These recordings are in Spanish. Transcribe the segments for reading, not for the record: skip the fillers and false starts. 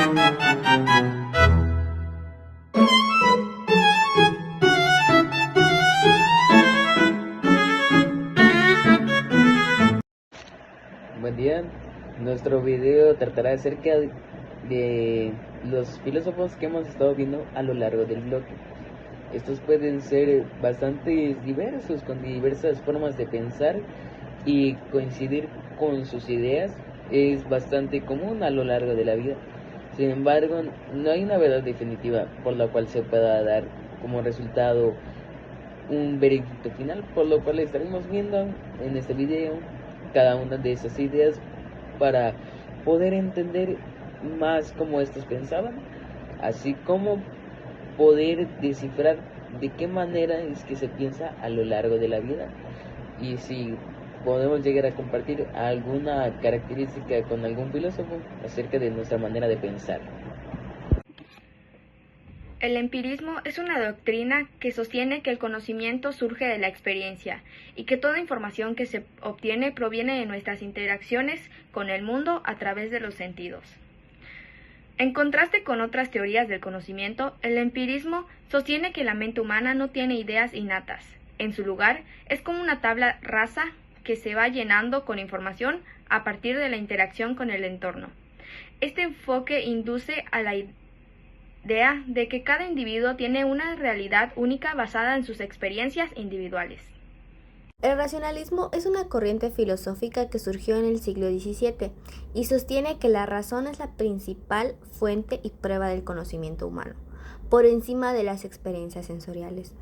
Buen día, nuestro video tratará acerca de los filósofos que hemos estado viendo a lo largo del bloque. Estos pueden ser bastante diversos, con diversas formas de pensar y coincidir con sus ideas es bastante común a lo largo de la vida. Sin embargo, no hay una verdad definitiva por la cual se pueda dar como resultado un veredicto final, por lo cual estaremos viendo en este video cada una de esas ideas para poder entender más cómo estos pensaban, así como poder descifrar de qué manera es que se piensa a lo largo de la vida y si podemos llegar a compartir alguna característica con algún filósofo acerca de nuestra manera de pensar. El empirismo es una doctrina que sostiene que el conocimiento surge de la experiencia y que toda información que se obtiene proviene de nuestras interacciones con el mundo a través de los sentidos. En contraste con otras teorías del conocimiento, el empirismo sostiene que la mente humana no tiene ideas innatas. En su lugar, es como una tabla rasa que se va llenando con información a partir de la interacción con el entorno. Este enfoque induce a la idea de que cada individuo tiene una realidad única basada en sus experiencias individuales. El racionalismo es una corriente filosófica que surgió en el siglo XVII y sostiene que la razón es la principal fuente y prueba del conocimiento humano, por encima de las experiencias sensoriales.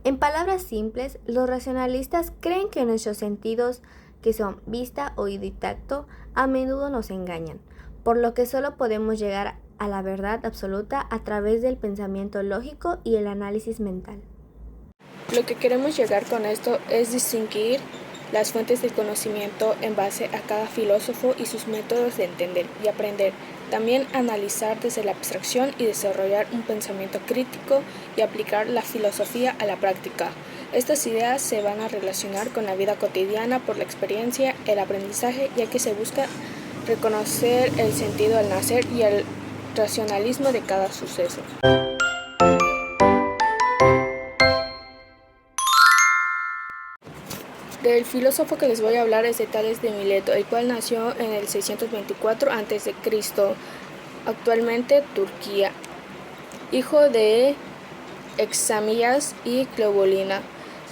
En palabras simples, los racionalistas creen que nuestros sentidos, que son vista, oído y tacto, a menudo nos engañan, por lo que solo podemos llegar a la verdad absoluta a través del pensamiento lógico y el análisis mental. Lo que queremos llegar con esto es distinguir las fuentes del conocimiento en base a cada filósofo y sus métodos de entender y aprender. También analizar desde la abstracción y desarrollar un pensamiento crítico y aplicar la filosofía a la práctica. Estas ideas se van a relacionar con la vida cotidiana por la experiencia, el aprendizaje, ya que se busca reconocer el sentido al nacer y el racionalismo de cada suceso. Del filósofo que les voy a hablar es de Tales de Mileto, el cual nació en el 624 a.C., actualmente Turquía, hijo de Examías y Cleobulina,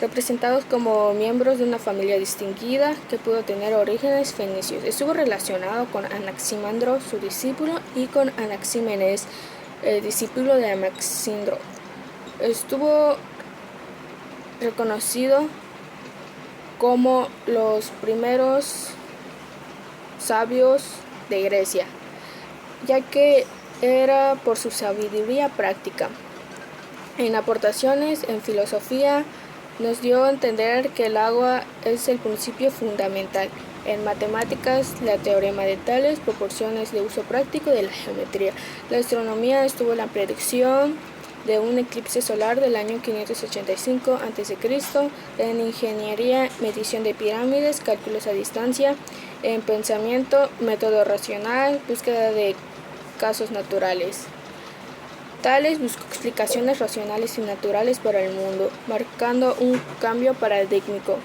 representados como miembros de una familia distinguida que pudo tener orígenes fenicios. Estuvo relacionado con Anaximandro, su discípulo, y con Anaxímenes, el discípulo de Anaximandro. Estuvo reconocido como los primeros sabios de Grecia, ya que era por su sabiduría práctica. En aportaciones en filosofía nos dio a entender que el agua es el principio fundamental. En matemáticas, la teorema de Tales, proporciones de uso práctico de la geometría. La astronomía estuvo en la predicción de un eclipse solar del año 585 a.C., en ingeniería, medición de pirámides, cálculos a distancia, en pensamiento, método racional, búsqueda de casos naturales. Tales buscó explicaciones racionales y naturales para el mundo, marcando un cambio paradigmático,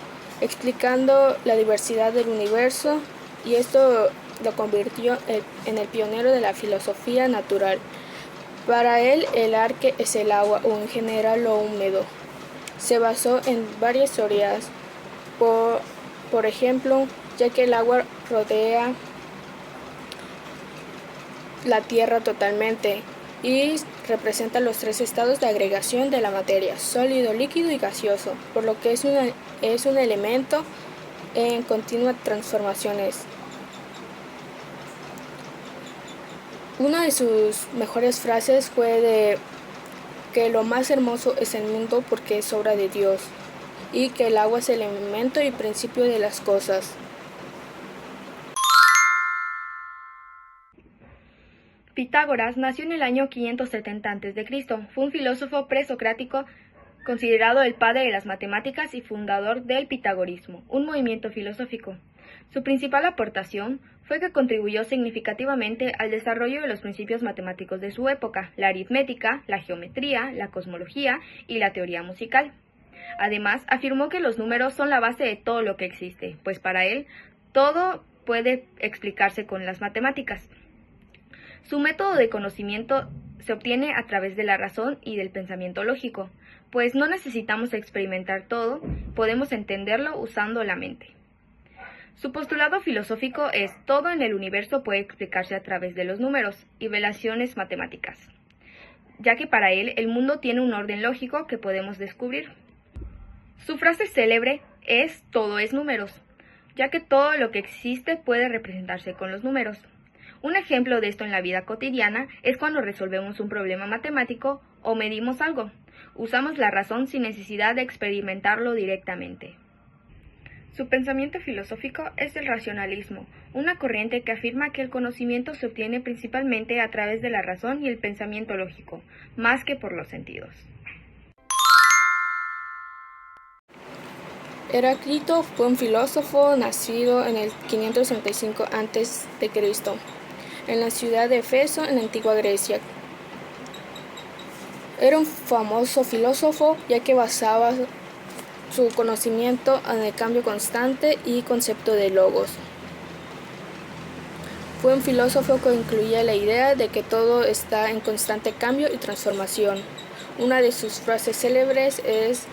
explicando la diversidad del universo, y esto lo convirtió en el pionero de la filosofía natural. Para él, el arque es el agua, o en general lo húmedo. Se basó en varias teorías, por ejemplo, ya que el agua rodea la Tierra totalmente y representa los tres estados de agregación de la materia: sólido, líquido y gaseoso, por lo que es un elemento en continuas transformaciones. Una de sus mejores frases fue de que lo más hermoso es el mundo porque es obra de Dios, y que el agua es el elemento y principio de las cosas. Pitágoras nació en el año 570 a.C. Fue un filósofo presocrático considerado el padre de las matemáticas y fundador del pitagorismo, un movimiento filosófico. Su principal aportación fue que contribuyó significativamente al desarrollo de los principios matemáticos de su época, la aritmética, la geometría, la cosmología y la teoría musical. Además, afirmó que los números son la base de todo lo que existe, pues para él todo puede explicarse con las matemáticas. Su método de conocimiento se obtiene a través de la razón y del pensamiento lógico, pues no necesitamos experimentar todo, podemos entenderlo usando la mente. Su postulado filosófico es: todo en el universo puede explicarse a través de los números y relaciones matemáticas, ya que para él el mundo tiene un orden lógico que podemos descubrir. Su frase célebre es: todo es números, ya que todo lo que existe puede representarse con los números. Un ejemplo de esto en la vida cotidiana es cuando resolvemos un problema matemático o medimos algo. Usamos la razón sin necesidad de experimentarlo directamente. Su pensamiento filosófico es el racionalismo, una corriente que afirma que el conocimiento se obtiene principalmente a través de la razón y el pensamiento lógico, más que por los sentidos. Heráclito fue un filósofo nacido en el 565 a.C., en la ciudad de Éfeso, en la antigua Grecia. Era un famoso filósofo, ya que basaba su conocimiento en el cambio constante y concepto de logos. Fue un filósofo que incluía la idea de que todo está en constante cambio y transformación. Una de sus frases célebres es: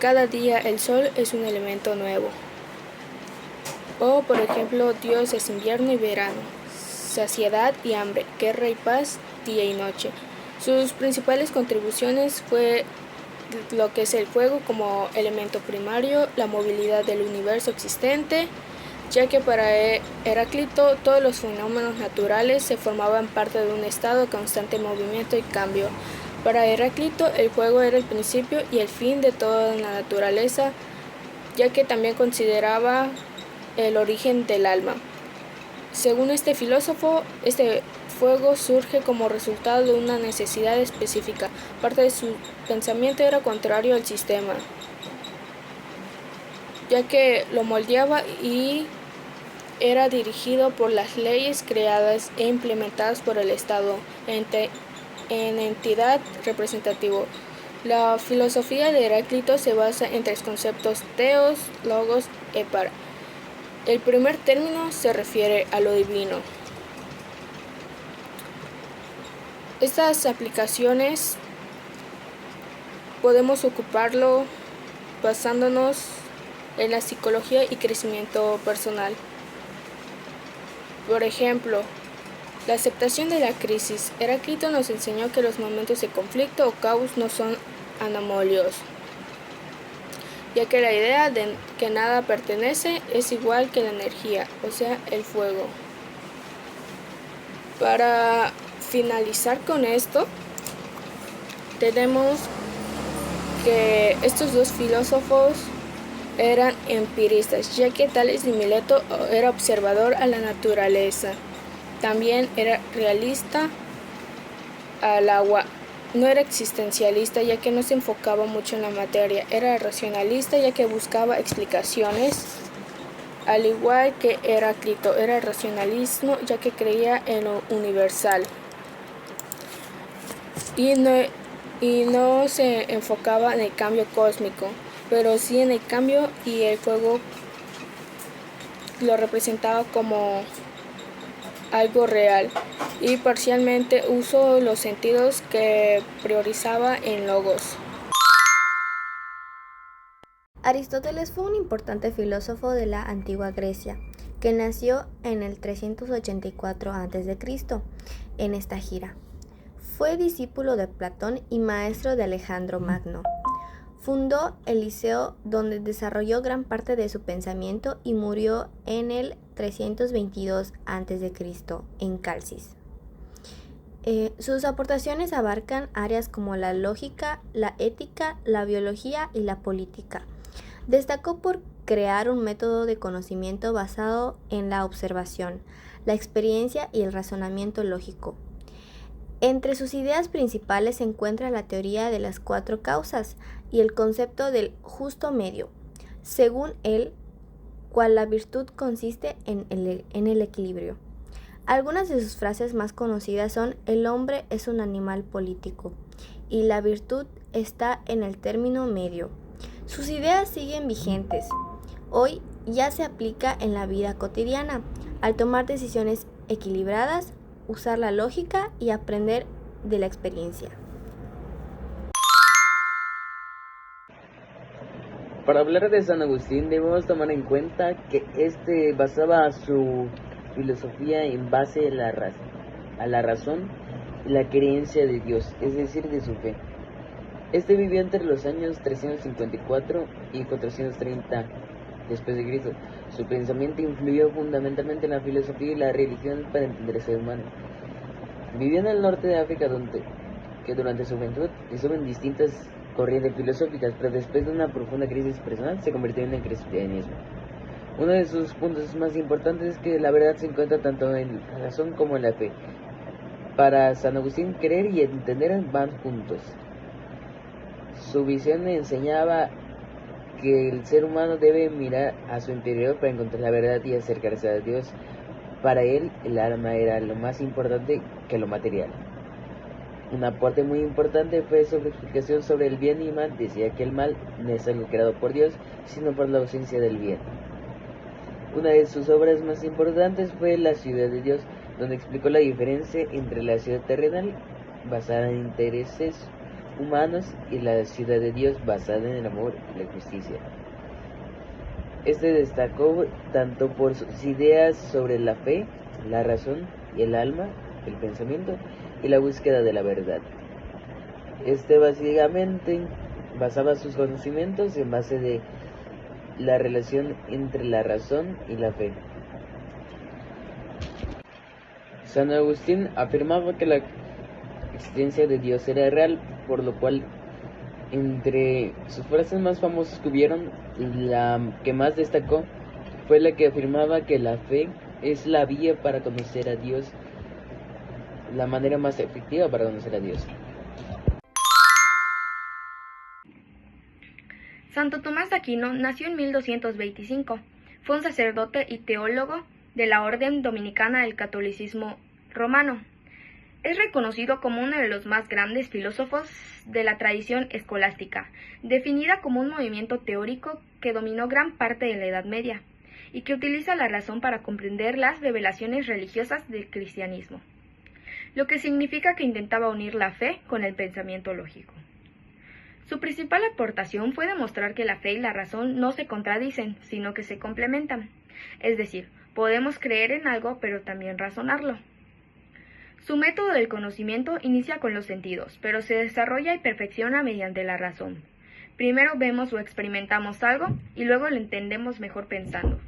cada día el sol es un elemento nuevo. O, por ejemplo, Dios es invierno y verano, saciedad y hambre, guerra y paz, día y noche. Sus principales contribuciones fue lo que es el fuego como elemento primario, la movilidad del universo existente, ya que para Heráclito todos los fenómenos naturales se formaban parte de un estado de constante movimiento y cambio. Para Heráclito el fuego era el principio y el fin de toda la naturaleza, ya que también consideraba el origen del alma. Según este filósofo, este fuego surge como resultado de una necesidad específica. Parte de su pensamiento era contrario al sistema, ya que lo moldeaba y era dirigido por las leyes creadas e implementadas por el Estado en entidad representativa. La filosofía de Heráclito se basa en tres conceptos: teos, logos y para. El primer término se refiere a lo divino. Estas aplicaciones podemos ocuparlo basándonos en la psicología y crecimiento personal. Por ejemplo, la aceptación de la crisis. Heráclito nos enseñó que los momentos de conflicto o caos no son anomalios, ya que la idea de que nada pertenece es igual que la energía, o sea, el fuego. Para finalizar con esto, tenemos que estos dos filósofos eran empiristas, ya que Tales de Mileto era observador a la naturaleza. También era realista al agua. No era existencialista, ya que no se enfocaba mucho en la materia. Era racionalista, ya que buscaba explicaciones. Al igual que Heráclito, era racionalismo, ya que creía en lo universal. Y no se enfocaba en el cambio cósmico, pero sí en el cambio, y el fuego lo representaba como algo real, y parcialmente usó los sentidos que priorizaba en logos. Aristóteles fue un importante filósofo de la antigua Grecia, que nació en el 384 a.C. en Estagira. Fue discípulo de Platón y maestro de Alejandro Magno. Fundó el Liceo, donde desarrolló gran parte de su pensamiento, y murió en el 322 a.C. en Calcis. Sus aportaciones abarcan áreas como la lógica, la ética, la biología y la política. Destacó por crear un método de conocimiento basado en la observación, la experiencia y el razonamiento lógico. Entre sus ideas principales se encuentra la teoría de las cuatro causas y el concepto del justo medio. Según él, cual la virtud consiste en el equilibrio. Algunas de sus frases más conocidas son: el hombre es un animal político y la virtud está en el término medio. Sus ideas siguen vigentes. Hoy ya se aplica en la vida cotidiana, al tomar decisiones equilibradas, usar la lógica y aprender de la experiencia. Para hablar de San Agustín debemos tomar en cuenta que basaba su filosofía en base a la razón y la creencia de Dios, es decir, de su fe. Vivió entre los años 354 y 430 después de Cristo. Su pensamiento influyó fundamentalmente en la filosofía y la religión para entender el ser humano. Vivió en el norte de África, que durante su juventud estuvo en distintas corrientes filosóficas, pero después de una profunda crisis personal se convirtió en el cristianismo. Uno de sus puntos más importantes es que la verdad se encuentra tanto en la razón como en la fe. Para San Agustín, creer y entender van juntos. Su visión enseñaba que el ser humano debe mirar a su interior para encontrar la verdad y acercarse a Dios. Para él, el alma era lo más importante que lo material. Un aporte muy importante fue su explicación sobre el bien y mal. Decía que el mal no es algo creado por Dios, sino por la ausencia del bien. Una de sus obras más importantes fue La ciudad de Dios, donde explicó la diferencia entre la ciudad terrenal, basada en intereses humanos, y la ciudad de Dios, basada en el amor y la justicia. Destacó tanto por sus ideas sobre la fe, la razón y el alma, el pensamiento y la búsqueda de la verdad. Básicamente basaba sus conocimientos en base de la relación entre la razón y la fe. San Agustín afirmaba que la existencia de Dios era real, por lo cual entre sus frases más famosas que hubieron, la que más destacó fue la que afirmaba que la fe es la vía para conocer a Dios, la manera más efectiva para conocer a Dios. Santo Tomás de Aquino nació en 1225. Fue un sacerdote y teólogo de la Orden Dominicana del Catolicismo Romano. Es reconocido como uno de los más grandes filósofos de la tradición escolástica, definida como un movimiento teórico que dominó gran parte de la Edad Media y que utiliza la razón para comprender las revelaciones religiosas del cristianismo, lo que significa que intentaba unir la fe con el pensamiento lógico. Su principal aportación fue demostrar que la fe y la razón no se contradicen, sino que se complementan. Es decir, podemos creer en algo, pero también razonarlo. Su método del conocimiento inicia con los sentidos, pero se desarrolla y perfecciona mediante la razón. Primero vemos o experimentamos algo y luego lo entendemos mejor pensando.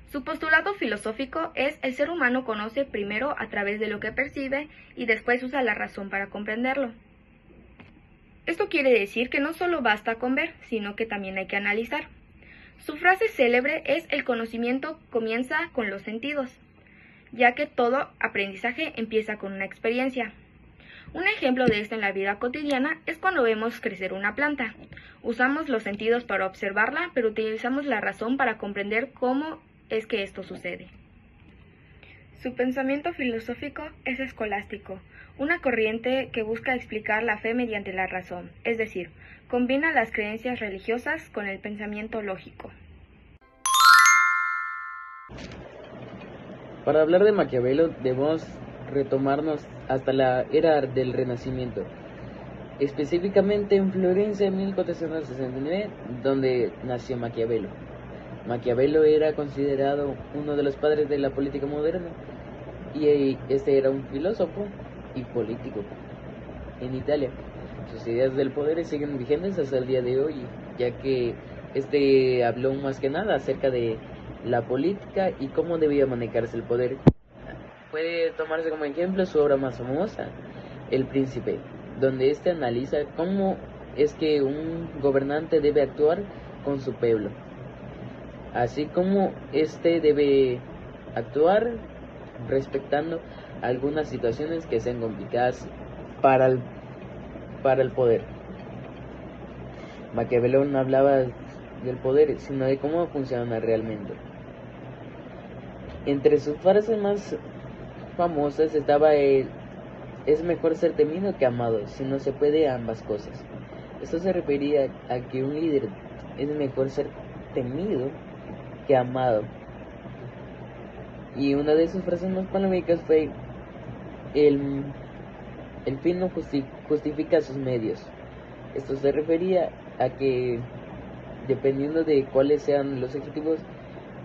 Su postulado filosófico es: el ser humano conoce primero a través de lo que percibe y después usa la razón para comprenderlo. Esto quiere decir que no solo basta con ver, sino que también hay que analizar. Su frase célebre es: el conocimiento comienza con los sentidos, ya que todo aprendizaje empieza con una experiencia. Un ejemplo de esto en la vida cotidiana es cuando vemos crecer una planta. Usamos los sentidos para observarla, pero utilizamos la razón para comprender cómo es que esto sucede. Su pensamiento filosófico es escolástico, una corriente que busca explicar la fe mediante la razón, es decir, combina las creencias religiosas con el pensamiento lógico. Para hablar de Maquiavelo debemos retomarnos hasta la era del Renacimiento, específicamente en Florencia en 1469, donde nació Maquiavelo. Maquiavelo era considerado uno de los padres de la política moderna, y era un filósofo y político en Italia. Sus ideas del poder siguen vigentes hasta el día de hoy, ya que habló más que nada acerca de la política y cómo debía manejarse el poder. Puede tomarse como ejemplo su obra más famosa, El Príncipe, donde analiza cómo es que un gobernante debe actuar con su pueblo, así como debe actuar respetando algunas situaciones que sean complicadas para el poder. Maquiavelo hablaba del poder, sino de cómo funciona realmente. Entre sus frases más famosas estaba el "es mejor ser temido que amado, si no se puede ambas cosas". Esto se refería a que un líder es mejor ser temido que amado. Y una de sus frases más polémicas fue el fin no justifica sus medios. Esto se refería a que dependiendo de cuáles sean los objetivos,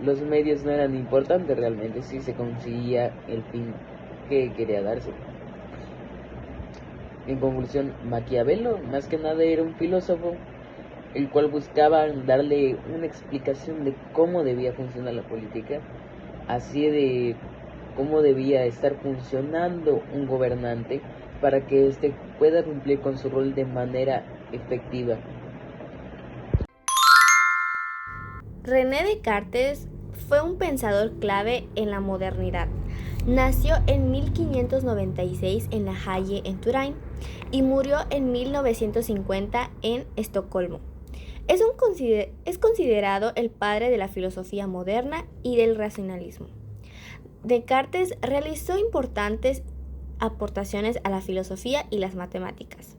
los medios no eran importantes realmente si se conseguía el fin que quería darse. En conclusión, Maquiavelo más que nada era un filósofo el cual buscaba darle una explicación de cómo debía funcionar la política, así de cómo debía estar funcionando un gobernante para que éste pueda cumplir con su rol de manera efectiva. René Descartes fue un pensador clave en la modernidad. Nació en 1596 en La Haye, en Turán, y murió en 1950 en Estocolmo. Es considerado el padre de la filosofía moderna y del racionalismo. Descartes realizó importantes aportaciones a la filosofía y las matemáticas.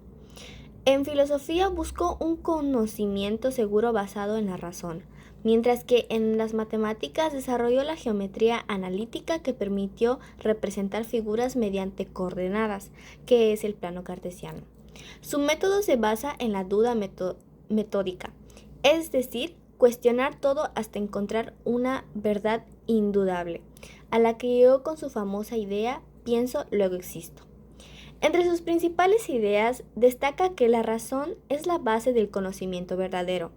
En filosofía buscó un conocimiento seguro basado en la razón, mientras que en las matemáticas desarrolló la geometría analítica que permitió representar figuras mediante coordenadas, que es el plano cartesiano. Su método se basa en la duda metódica, es decir, cuestionar todo hasta encontrar una verdad indudable, a la que llegó con su famosa idea "pienso, luego existo". Entre sus principales ideas destaca que la razón es la base del conocimiento verdadero,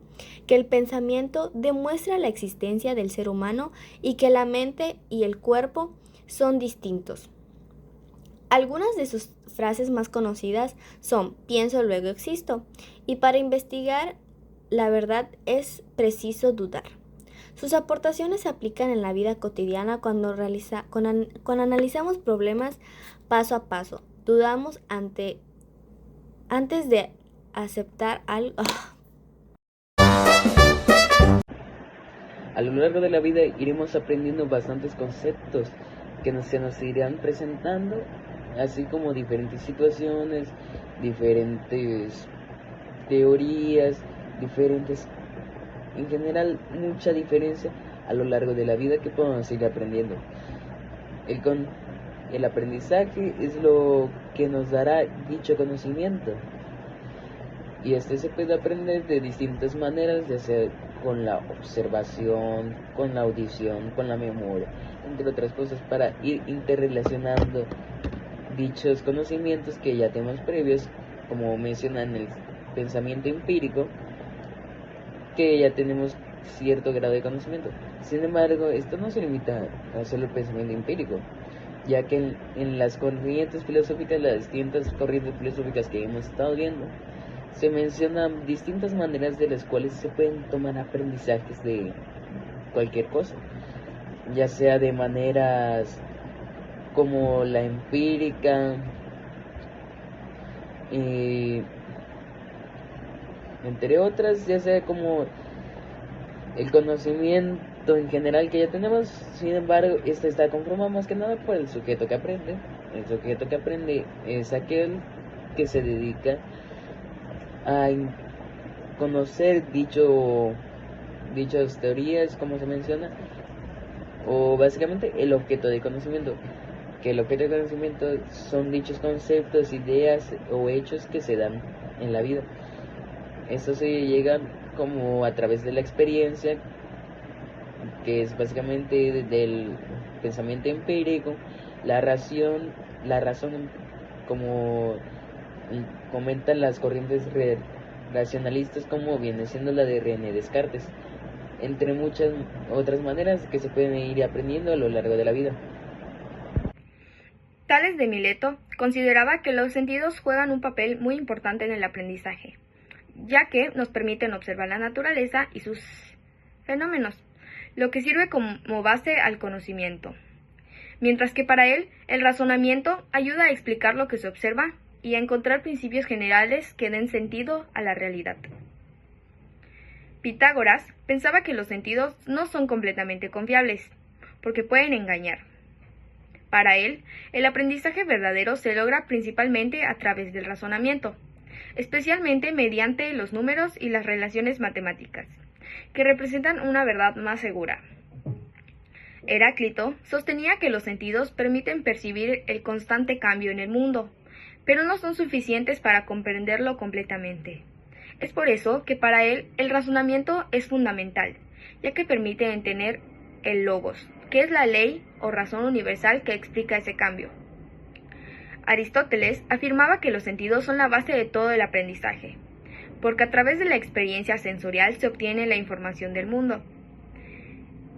que el pensamiento demuestra la existencia del ser humano y que la mente y el cuerpo son distintos. Algunas de sus frases más conocidas son "pienso, luego existo" y "para investigar la verdad es preciso dudar". Sus aportaciones se aplican en la vida cotidiana cuando analizamos problemas paso a paso. Dudamos antes de aceptar algo. A lo largo de la vida iremos aprendiendo bastantes conceptos que se nos irán presentando, así como diferentes situaciones, diferentes teorías, en general mucha diferencia a lo largo de la vida que podemos ir aprendiendo. El aprendizaje es lo que nos dará dicho conocimiento, y este se puede aprender de distintas maneras, ya sea con la observación, con la audición, con la memoria, entre otras cosas, para ir interrelacionando dichos conocimientos que ya tenemos previos, como mencionan el pensamiento empírico, que ya tenemos cierto grado de conocimiento. Sin embargo, esto no se limita a solo el pensamiento empírico, ya que en las corrientes filosóficas, las distintas corrientes filosóficas que hemos estado viendo, se mencionan distintas maneras de las cuales se pueden tomar aprendizajes de cualquier cosa, ya sea de maneras como la empírica, entre otras, ya sea como el conocimiento en general que ya tenemos. Sin embargo, este está conformado más que nada por el sujeto que aprende. El sujeto que aprende es aquel que se dedica a conocer dichas teorías, como se menciona, o básicamente el objeto de conocimiento, que el objeto de conocimiento son dichos conceptos, ideas o hechos que se dan en la vida. Esto se llega como a través de la experiencia, que es básicamente del pensamiento empírico, la razón, como comentan las corrientes racionalistas, como viene siendo la de René Descartes, entre muchas otras maneras que se pueden ir aprendiendo a lo largo de la vida. Tales de Mileto consideraba que los sentidos juegan un papel muy importante en el aprendizaje, ya que nos permiten observar la naturaleza y sus fenómenos, lo que sirve como base al conocimiento. Mientras que para él, el razonamiento ayuda a explicar lo que se observa y a encontrar principios generales que den sentido a la realidad. Pitágoras pensaba que los sentidos no son completamente confiables, porque pueden engañar. Para él, el aprendizaje verdadero se logra principalmente a través del razonamiento, especialmente mediante los números y las relaciones matemáticas, que representan una verdad más segura. Heráclito sostenía que los sentidos permiten percibir el constante cambio en el mundo, pero no son suficientes para comprenderlo completamente. Es por eso que para él el razonamiento es fundamental, ya que permite entender el logos, que es la ley o razón universal que explica ese cambio. Aristóteles afirmaba que los sentidos son la base de todo el aprendizaje, porque a través de la experiencia sensorial se obtiene la información del mundo.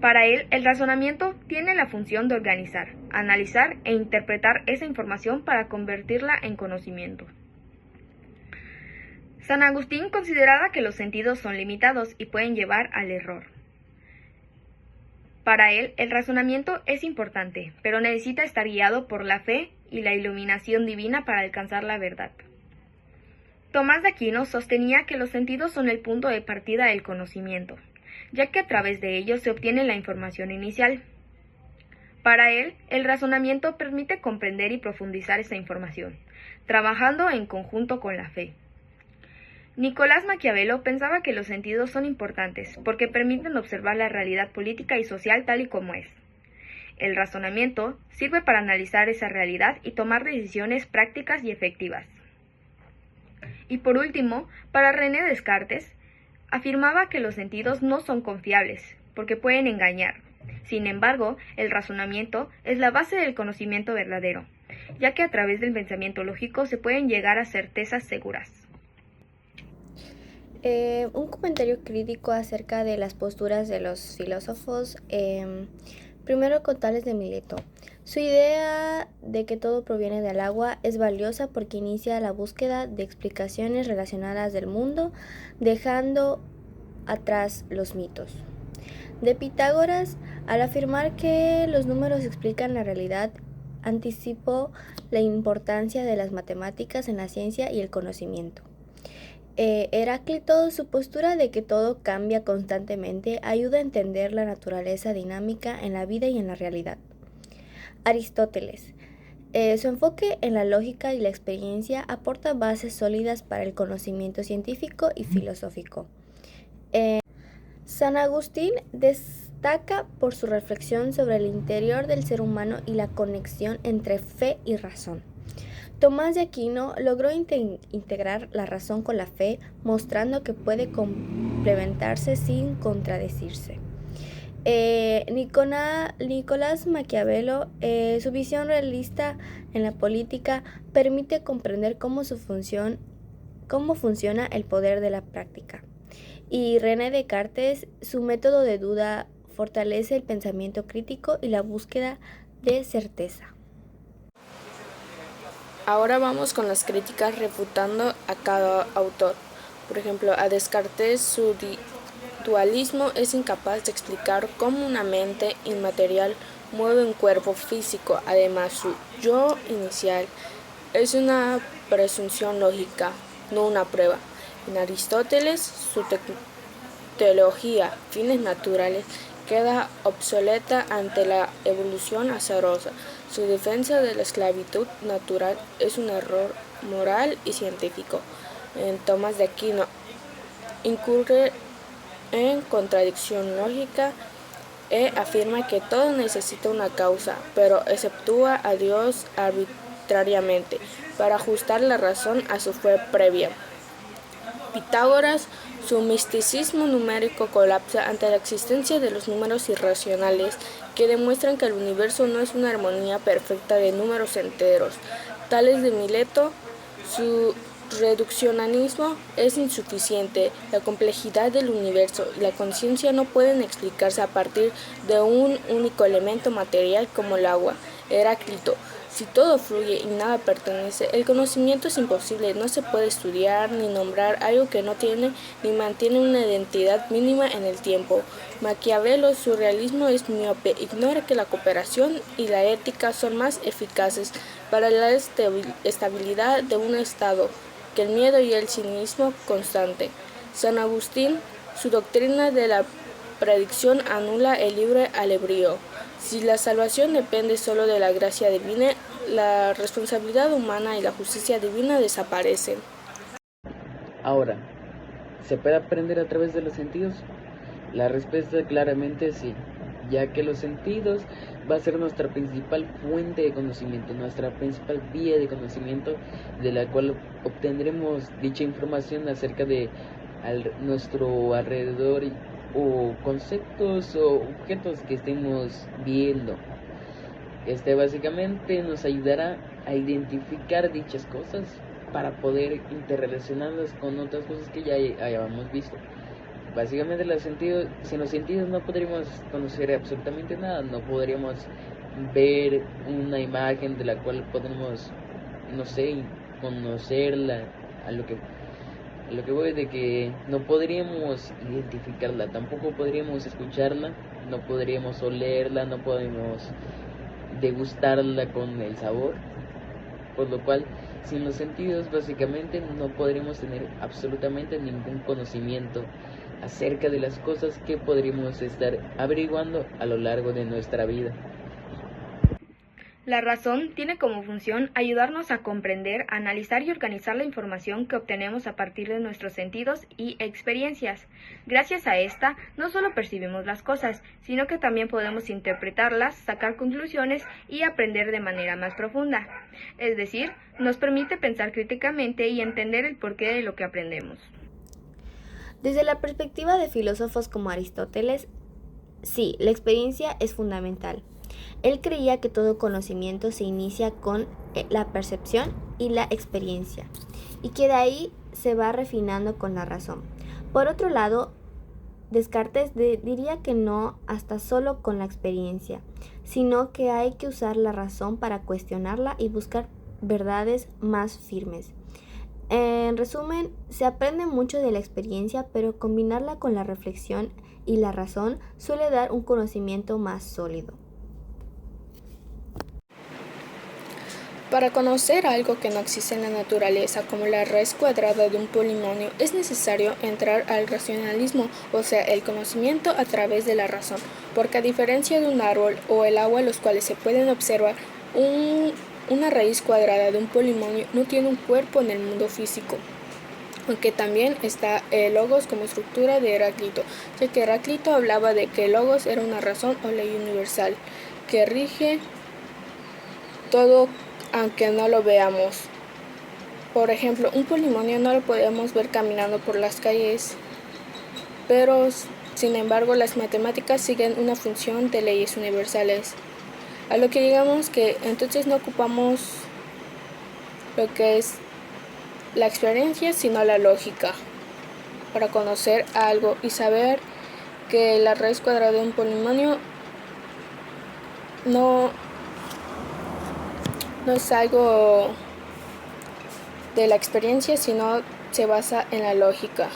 Para él, el razonamiento tiene la función de organizar, analizar e interpretar esa información para convertirla en conocimiento. San Agustín consideraba que los sentidos son limitados y pueden llevar al error. Para él, el razonamiento es importante, pero necesita estar guiado por la fe y la iluminación divina para alcanzar la verdad. Tomás de Aquino sostenía que los sentidos son el punto de partida del conocimiento, ya que a través de ellos se obtiene la información inicial. Para él, el razonamiento permite comprender y profundizar esa información, trabajando en conjunto con la fe. Nicolás Maquiavelo pensaba que los sentidos son importantes porque permiten observar la realidad política y social tal y como es. El razonamiento sirve para analizar esa realidad y tomar decisiones prácticas y efectivas. Y por último, para René Descartes, afirmaba que los sentidos no son confiables porque pueden engañar. Sin embargo, el razonamiento es la base del conocimiento verdadero, ya que a través del pensamiento lógico se pueden llegar a certezas seguras. Un comentario crítico acerca de las posturas de los filósofos. Primero, con Tales de Mileto. Su idea de que todo proviene del agua es valiosa porque inicia la búsqueda de explicaciones relacionadas del mundo, dejando atrás los mitos. De Pitágoras, al afirmar que los números explican la realidad, anticipó la importancia de las matemáticas en la ciencia y el conocimiento. Heráclito, su postura de que todo cambia constantemente ayuda a entender la naturaleza dinámica en la vida y en la realidad. Aristóteles, su enfoque en la lógica y la experiencia aporta bases sólidas para el conocimiento científico y filosófico. San Agustín destaca por su reflexión sobre el interior del ser humano y la conexión entre fe y razón. Tomás de Aquino logró integrar la razón con la fe, mostrando que puede complementarse sin contradecirse. Nicolás Maquiavelo, su visión realista en la política permite comprender cómo funciona el poder de la práctica. Y René Descartes, su método de duda fortalece el pensamiento crítico y la búsqueda de certeza. Ahora vamos con las críticas refutando a cada autor. Por ejemplo, a Descartes su dualismo es incapaz de explicar cómo una mente inmaterial mueve un cuerpo físico. Además, su yo inicial es una presunción lógica, no una prueba. En Aristóteles, su teología, fines naturales, queda obsoleta ante la evolución azarosa. Su defensa de la esclavitud natural es un error moral y científico. En Tomás de Aquino incurre en contradicción lógica e afirma que todo necesita una causa, pero exceptúa a Dios arbitrariamente para ajustar la razón a su fe previa. Pitágoras, su misticismo numérico colapsa ante la existencia de los números irracionales que demuestran que el universo no es una armonía perfecta de números enteros. Tales de Mileto, su reduccionismo es insuficiente. La complejidad del universo y la conciencia no pueden explicarse a partir de un único elemento material como el agua. Heráclito, si todo fluye y nada pertenece, el conocimiento es imposible, no se puede estudiar ni nombrar algo que no tiene ni mantiene una identidad mínima en el tiempo. Maquiavelo, su realismo es miope, ignora que la cooperación y la ética son más eficaces para la estabilidad de un Estado que el miedo y el cinismo constante. San Agustín, Su doctrina de la predicción anula el libre albedrío. Si la salvación depende solo de la gracia divina, la responsabilidad humana y la justicia divina desaparecen. Ahora, ¿se puede aprender a través de los sentidos? La respuesta claramente es sí, ya que los sentidos va a ser nuestra principal fuente de conocimiento, nuestra principal vía de conocimiento, de la cual obtendremos dicha información acerca de nuestro alrededor o conceptos o objetos que estemos viendo. Básicamente nos ayudará a identificar dichas cosas para poder interrelacionarlas con otras cosas que ya hayamos visto. Básicamente sin los sentidos no podríamos conocer absolutamente nada, no podríamos ver una imagen de la cual podemos, no sé, conocerla, a lo que voy de que no podríamos identificarla, tampoco podríamos escucharla, no podríamos olerla, no podemos degustarla con el sabor, por lo cual sin los sentidos básicamente no podríamos tener absolutamente ningún conocimiento acerca de las cosas que podríamos estar averiguando a lo largo de nuestra vida. La razón tiene como función ayudarnos a comprender, analizar y organizar la información que obtenemos a partir de nuestros sentidos y experiencias. Gracias a esta, no solo percibimos las cosas, sino que también podemos interpretarlas, sacar conclusiones y aprender de manera más profunda. Es decir, nos permite pensar críticamente y entender el porqué de lo que aprendemos. Desde la perspectiva de filósofos como Aristóteles, sí, la experiencia es fundamental. Él creía que todo conocimiento se inicia con la percepción y la experiencia, y que de ahí se va refinando con la razón. Por otro lado, Descartes diría que no hasta solo con la experiencia, sino que hay que usar la razón para cuestionarla y buscar verdades más firmes. En resumen, se aprende mucho de la experiencia, pero combinarla con la reflexión y la razón suele dar un conocimiento más sólido. Para conocer algo que no existe en la naturaleza, como la raíz cuadrada de un polinomio, es necesario entrar al racionalismo, o sea, el conocimiento a través de la razón, porque a diferencia de un árbol o el agua, los cuales se pueden observar, una raíz cuadrada de un polinomio no tiene un cuerpo en el mundo físico. Aunque también está el logos como estructura de Heráclito, ya que Heráclito hablaba de que el logos era una razón o ley universal que rige todo aunque no lo veamos. Por ejemplo, un polinomio no lo podemos ver caminando por las calles, pero sin embargo las matemáticas siguen una función de leyes universales. A lo que digamos que entonces no ocupamos lo que es la experiencia, sino la lógica, para conocer algo y saber que la raíz cuadrada de un polinomio no es algo de la experiencia, sino se basa en la lógica.